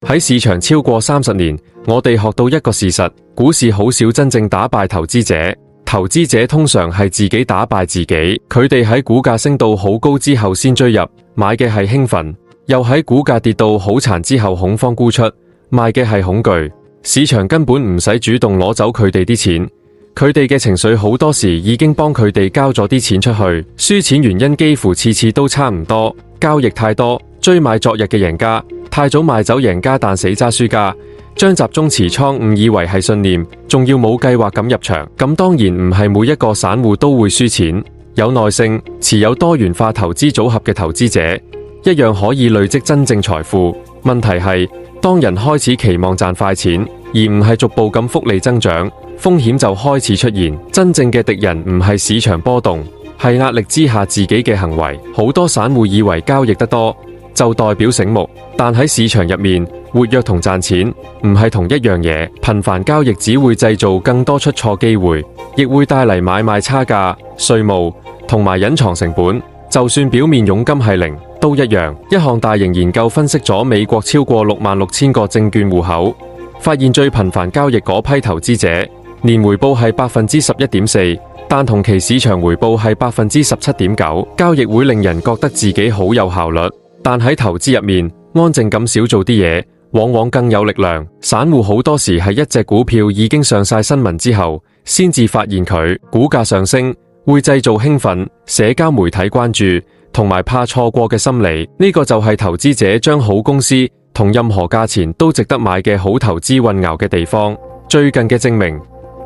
喺市場超過30年，我哋學到一個事實：股市好少真正打敗投資者，投資者通常係自己打敗自己。佢哋喺股價升到好高之後先追入，買嘅係興奮；又喺股價跌到好殘之後恐慌沽出，賣嘅係恐懼。市場根本唔使主動攞走佢哋啲錢，佢哋嘅情緒好多時已經幫佢哋交咗啲錢出去。輸錢原因幾乎次次都差唔多，交易太多，追買昨日嘅贏家，太早賣走贏家但死揸輸家，將集中持倉誤以為係信念，仲要冇計劃咁入場。咁當然唔係每一個散戶都會輸錢，有耐性、持有多元化投資組合嘅投資者一樣可以累積真正財富。問題係，當人開始期望賺快錢，而唔係逐步咁複利增長，風險就開始出現。真正嘅敵人唔係市場波動，係壓力之下自己嘅行為。好多散戶以為交易得多就代表醒目，但喺市場入面，活躍同賺錢唔係同一樣嘢。頻繁交易只會製造更多出錯機會，亦會帶嚟買賣差價、稅務同埋隱藏成本。就算表面佣金係0，都一樣。一項大型研究分析咗美國超過66000個證券戶口，發現最頻繁交易嗰批投資者，年回報係11.4%，但同期市場回報係17.9%。交易會令人覺得自己好有效率，但喺投資入面，安靜咁少做啲嘢，往往更有力量。散戶好多時係一隻股票已經上晒新聞之後，先至發現佢股價上升，會製造興奮、社交媒體關注同埋怕錯過嘅心理。呢個就係投資者將好公司同任何價錢都值得買嘅好投資混淆嘅地方。最近嘅證明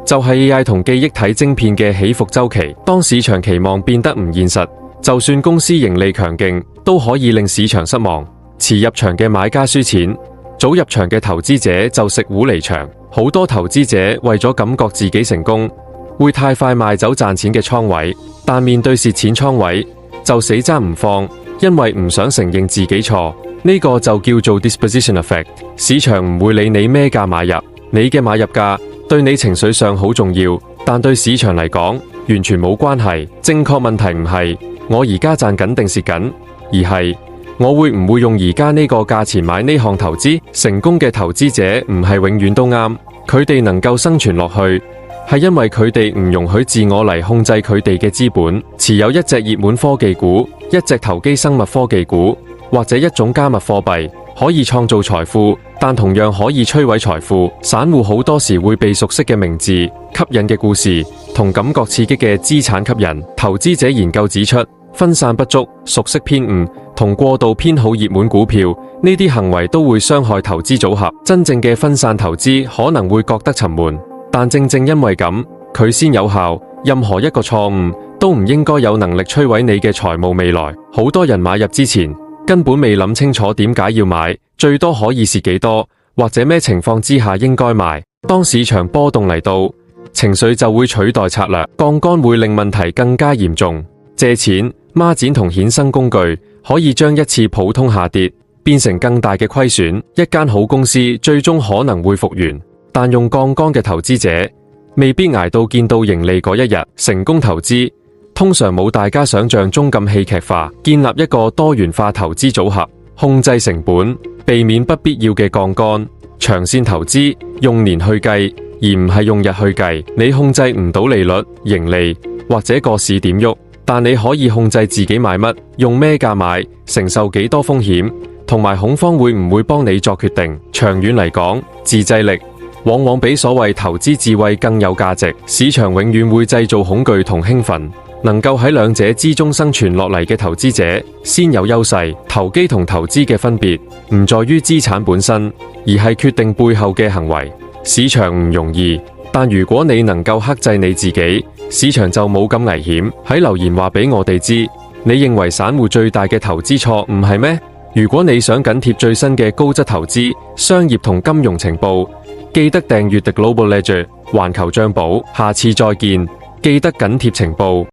就係 AI 同記憶體晶片嘅起伏週期。當市場期望變得唔現實，就算公司盈利強勁，都可以令市場失望。遲入場嘅買家輸錢，早入場嘅投資者就食糊離場。好多投資者為咗感覺自己成功，會太快賣走賺錢嘅倉位，但面對蝕錢倉位就死揸唔放，因為唔想承認自己錯。呢個就叫做 disposition effect。市場唔會理你咩價買入，你嘅買入價對你情緒上好重要，但對市場嚟講完全冇關係。正確問題唔係我而家賺緊定蝕緊，而係我會唔會用而家呢個價錢買呢項投資。成功嘅投資者唔係永遠都啱，佢哋能夠生存落去，係因為佢哋唔容許自我嚟控制佢哋嘅資本。持有一隻熱門科技股、一隻投機生物科技股或者一種加密貨幣，可以創造財富，但同樣可以摧毀財富。散戶好多時會被熟悉嘅名字、吸引嘅故事同感覺刺激嘅資產吸引。投資者研究指出，分散不足、熟悉偏誤同過度偏好熱門股票，呢啲行為都會傷害投資組合。真正嘅分散投資可能會覺得沉悶，但正正因為咁，佢先有效。任何一個錯誤都唔應該有能力摧毀你嘅財務未來。好多人買入之前根本未諗清楚點解要買，最多可以蝕幾多，或者咩情況之下應該賣。當市場波動嚟到，情緒就會取代策略，槓桿會令問題更加嚴重。借錢、孖展同衍生工具可以將一次普通下跌變成更大嘅虧損。一間好公司最終可能會復原，但用槓桿嘅投資者未必捱到見到盈利嗰一日。成功投資通常冇大家想象中咁戲劇化。建立一個多元化投資組合，控制成本，避免不必要嘅槓桿。長線投資用年去計，而唔係用日去計。你控制唔到利率、盈利或者個市點喐，但你可以控制自己買乜、用咩價買、承受幾多風險，同埋恐慌會唔會幫你作決定。長遠嚟講，自制力往往比所謂投資智慧更有價值。市場永遠會製造恐懼同興奮，能夠喺兩者之中生存落嚟嘅投資者先有優勢。投機同投資嘅分別唔在於資產本身，而係決定背後嘅行為。市場唔容易，但如果你能夠克制你自己，市場就冇咁危險。喺留言話俾我哋知，你認為散戶最大嘅投資錯誤係咩？如果你想緊貼最新嘅高質投資、商業同金融情報，記得訂閱 The Global Ledger 環球帳簿。下次再見，記得緊貼情報。